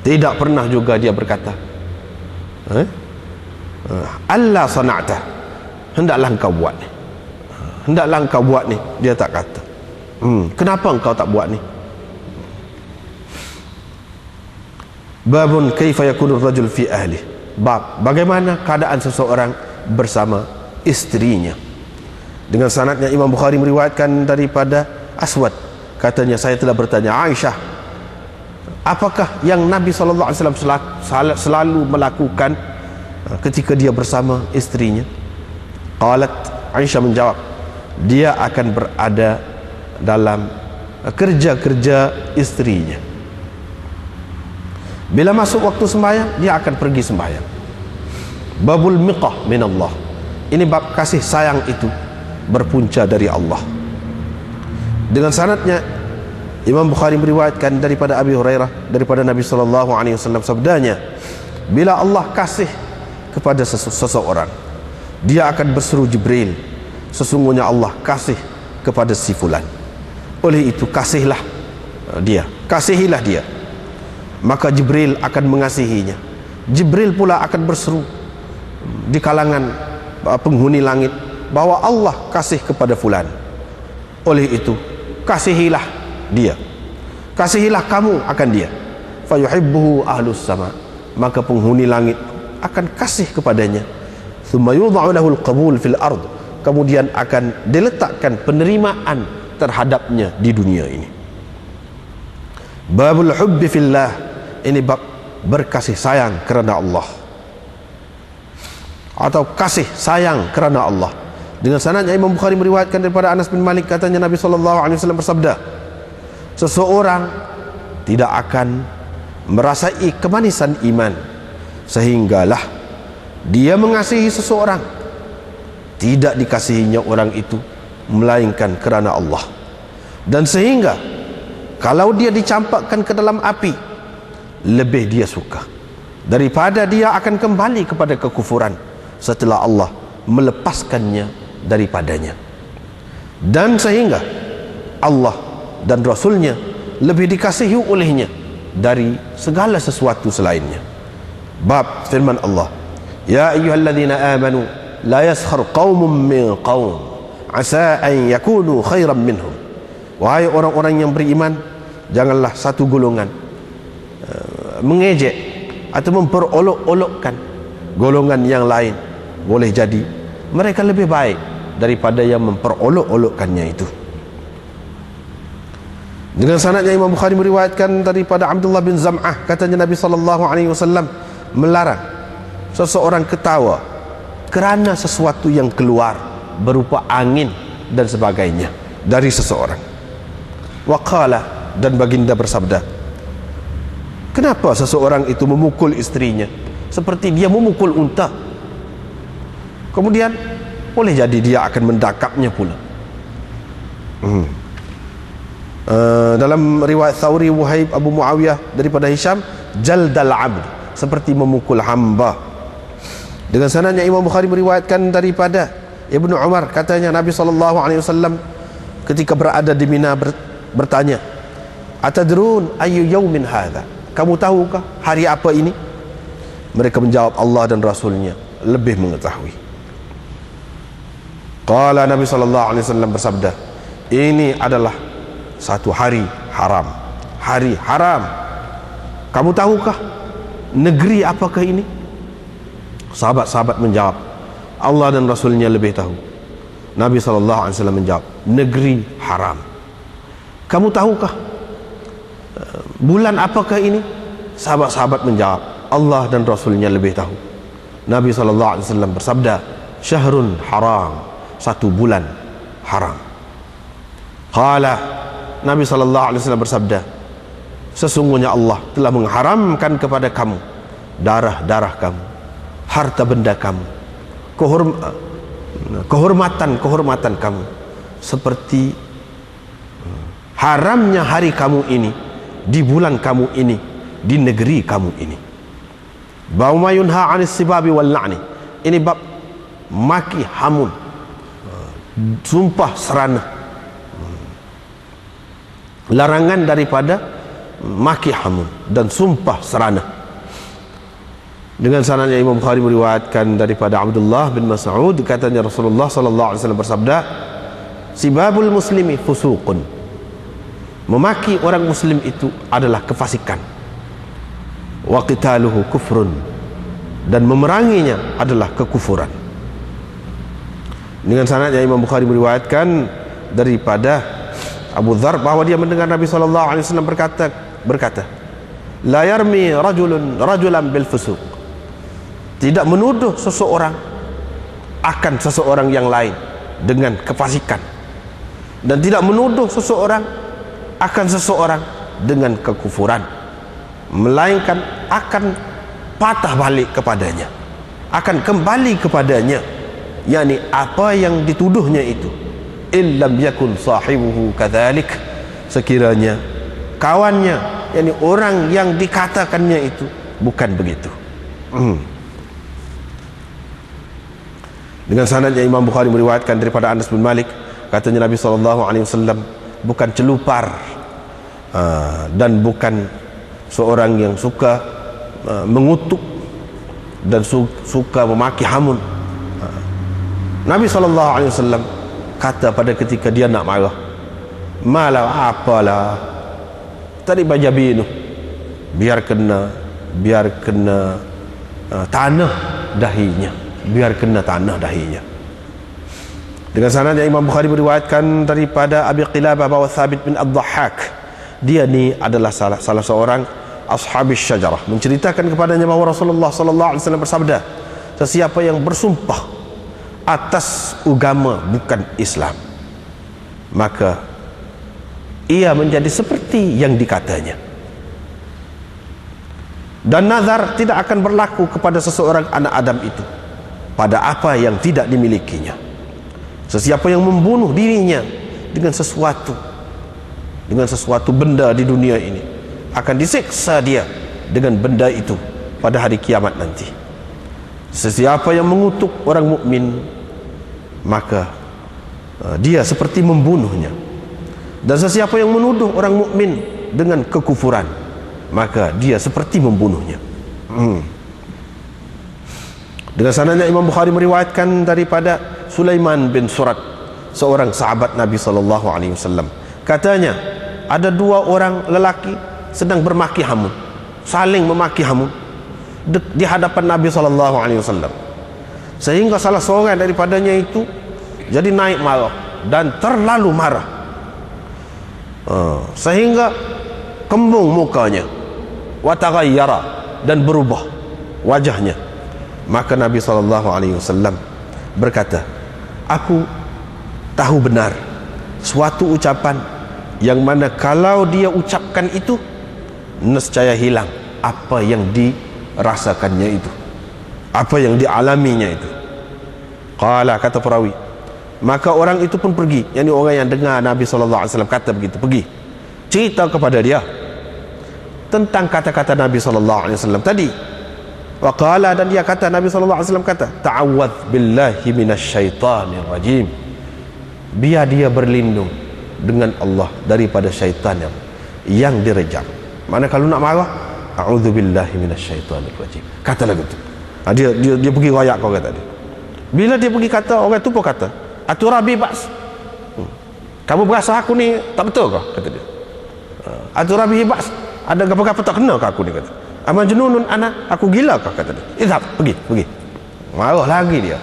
Tidak pernah juga dia berkata, Allah sana'ta, hendaklah engkau buat ni, hendaklah engkau buat ni. Dia tak kata, kenapa engkau tak buat ni? Babun kaifa yakunu rajul fi ahli. Bab bagaimana keadaan seseorang bersama istrinya. Dengan sanadnya Imam Bukhari meriwayatkan daripada Aswad, katanya saya telah bertanya Aisyah, apakah yang Nabi SAW selalu melakukan ketika dia bersama istrinya? Qalat, Aisyah menjawab, dia akan berada dalam kerja-kerja istrinya. Bila masuk waktu sembahyang, dia akan pergi sembahyang. Babul miqah min Allah. Ini bab kasih sayang itu berpunca dari Allah. Dengan sanadnya Imam Bukhari meriwayatkan daripada Abi Hurairah, daripada Nabi SAW sabdanya, bila Allah kasih kepada seseorang, dia akan berseru Jibril, sesungguhnya Allah kasih kepada si fulan. Oleh itu kasihlah dia, kasihilah dia, maka Jibril akan mengasihinya. Jibril pula akan berseru di kalangan penghuni langit bahwa Allah kasih kepada fulan. Oleh itu kasihilah dia, kasihilah kamu akan dia. Fayuhibbuhu ahlus sama, maka penghuni langit akan kasih kepadanya. Thumma yudha'u lahul qabul fil ard, kemudian akan diletakkan penerimaan terhadapnya di dunia ini. Babul hubbi fillah, ini bab berkasih sayang kerana Allah, atau kasih sayang kerana Allah. Dengan sanadnya Imam Bukhari meriwayatkan daripada Anas bin Malik, katanya Nabi SAW bersabda, seseorang tidak akan merasai kemanisan iman sehinggalah dia mengasihi seseorang, tidak dikasihinya orang itu melainkan kerana Allah. Dan sehingga kalau dia dicampakkan ke dalam api, lebih dia suka daripada dia akan kembali kepada kekufuran setelah Allah melepaskannya daripadanya. Dan sehingga Allah dan Rasulnya lebih dikasihi olehnya dari segala sesuatu selainnya. Bab firman Allah, ya ayyuhalladzina amanu la yaskhar qaumun min qaum asa an yakunu khairan minhum. Wahai orang-orang yang beriman, janganlah satu golongan mengejek atau memperolok-olokkan golongan yang lain. Boleh jadi mereka lebih baik daripada yang memperolok-olokkannya itu. Dengan sanadnya Imam Bukhari meriwayatkan daripada Abdullah bin Zam'ah, katanya Nabi SAW melarang seseorang ketawa kerana sesuatu yang keluar berupa angin dan sebagainya dari seseorang. Waqala, dan baginda bersabda, kenapa seseorang itu memukul istrinya seperti dia memukul unta? Kemudian boleh jadi dia akan mendakapnya pula. Dalam riwayat Thawri, Wuhaib, Abu Muawiyah daripada Hisham, jaldal abd, seperti memukul hamba. Dengan sanadnya Imam Bukhari meriwayatkan daripada Ibnu Umar, katanya Nabi SAW ketika berada di Mina bertanya, atadrun ayyu yaumin hadha, kamu tahukah hari apa ini? Mereka menjawab, Allah dan Rasulnya lebih mengetahui. Qala, Nabi SAW bersabda, ini adalah satu hari haram, hari haram. Kamu tahukah negeri apakah ini? Sahabat-sahabat menjawab, Allah dan Rasulnya lebih tahu. Nabi SAW menjawab, negeri haram. Kamu tahukah bulan apakah ini? Sahabat-sahabat menjawab, Allah dan Rasulnya lebih tahu. Nabi SAW bersabda, syahrun haram, satu bulan haram. Qala, Nabi SAW bersabda, sesungguhnya Allah telah mengharamkan kepada kamu darah-darah kamu, harta benda kamu, kehormatan kamu, seperti haramnya hari kamu ini, di bulan kamu ini, di negeri kamu ini. Bab ma yunha 'anis sibabi wal la'ni, ini bab maki, hamun, sumpah serana, larangan daripada maki hamun dan sumpah serana. Dengan sanadnya Imam Bukhari meriwayatkan daripada Abdullah bin Mas'ud, katanya Rasulullah sallallahu alaihi wasallam bersabda, sibabul muslimi fusuqun, memaki orang muslim itu adalah kefasikan, wa qitaluhu kufrun, dan memeranginya adalah kekufuran. Dengan sanadnya Imam Bukhari meriwayatkan daripada Abu Dzar bahwa dia mendengar Nabi sallallahu alaihi wasallam berkata, la yarmi rajulan bil fusuq, tidak menuduh seseorang akan seseorang yang lain dengan kefasikan, dan tidak menuduh seseorang akan seseorang dengan kekufuran, melainkan akan patah balik kepadanya, akan kembali kepadanya, yakni apa yang dituduhnya itu, illam yakun sahibuhu kadzalik, sekiranya kawannya, yakni orang yang dikatakannya itu bukan begitu. Dengan sanadnya Imam Bukhari meriwayatkan daripada Anas bin Malik, katanya Nabi SAW bukan celupar dan bukan seorang yang suka mengutuk dan suka memaki hamun. Nabi SAW kata pada ketika dia nak marah, malah apalah tadi bajabinu, biar kena tanah dahinya, biar kena tanah dahinya. Dengan sanadnya Imam Bukhari meriwayatkan daripada Abi Qilabah bahwa Thabit bin Ad-Dhahhak, dia ni adalah salah seorang ashabis syajarah, menceritakan kepadanya bahwa Rasulullah sallallahu alaihi wasallam bersabda, sesiapa yang bersumpah atas agama bukan Islam, maka ia menjadi seperti yang dikatanya, dan nazar tidak akan berlaku kepada seseorang anak Adam itu pada apa yang tidak dimilikinya. Sesiapa yang membunuh dirinya dengan sesuatu benda di dunia ini, akan disiksa dia dengan benda itu pada hari kiamat nanti. Sesiapa yang mengutuk orang mukmin, maka dia seperti membunuhnya. Dan sesiapa yang menuduh orang mukmin dengan kekufuran, maka dia seperti membunuhnya. Dengan sanadnya Imam Bukhari meriwayatkan daripada Sulaiman bin Surat, seorang sahabat Nabi sallallahu alaihi wasallam. Katanya, ada dua orang lelaki sedang bermaki hamun, saling memaki hamun di hadapan Nabi sallallahu alaihi wasallam, sehingga salah seorang daripadanya itu jadi naik marah dan terlalu marah, sehingga kembung mukanya, wa taghayyara, dan berubah wajahnya. Maka Nabi SAW berkata, aku tahu benar suatu ucapan yang mana kalau dia ucapkan itu, nescaya hilang apa yang dirasakannya itu, apa yang dialaminya itu. Qala, kata perawi, maka orang itu pun pergi, yakni orang yang dengar Nabi SAW kata begitu, pergi cerita kepada dia tentang kata-kata Nabi SAW tadi. Waqala, dan dia kata, Nabi SAW kata, ta'awwadz billahi minasyaitanir rajim, biar dia berlindung dengan Allah daripada syaitan yang direjam. Mana kalau nak marah, a'udzubillahi minasyaitanir rajim, kata lagu tu. Dia pergi royak kau kata dia. Bila dia pergi kata, orang tu pun kata, aturabi bas, kamu berasa aku ni tak betul kau, kata dia. Aturabi bas, ada apa-apa tak kena ke aku ni, kata. Amajnunun ana, aku gila kah, kata dia. Izhab, pergi. Marah lagi dia.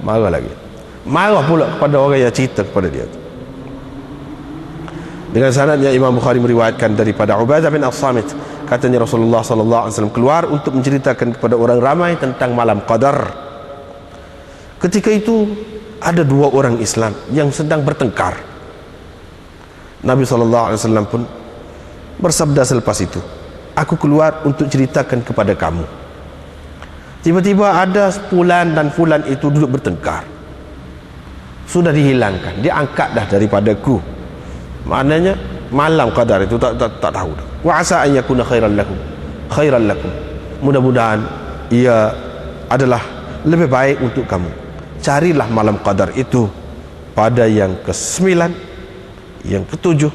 Marah pula kepada orang yang cerita kepada dia. Dengan sanadnya Imam Bukhari meriwayatkan daripada Ubadah bin As-Samit, katanya Rasulullah sallallahu alaihi wasallam keluar untuk menceritakan kepada orang ramai tentang malam qadar. Ketika itu ada dua orang Islam yang sedang bertengkar. Nabi sallallahu alaihi wasallam pun bersabda selepas itu, aku keluar untuk ceritakan kepada kamu. Tiba-tiba ada fulan dan fulan itu duduk bertengkar. Sudah dihilangkan, diangkat dah daripadaku. Maknanya malam qadar itu tak tahu dah. Wa asa an yakuna khairan lakum. Mudah-mudahan ia adalah lebih baik untuk kamu. Carilah malam qadar itu pada yang ke-9, yang ke-7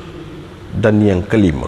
dan yang ke-5.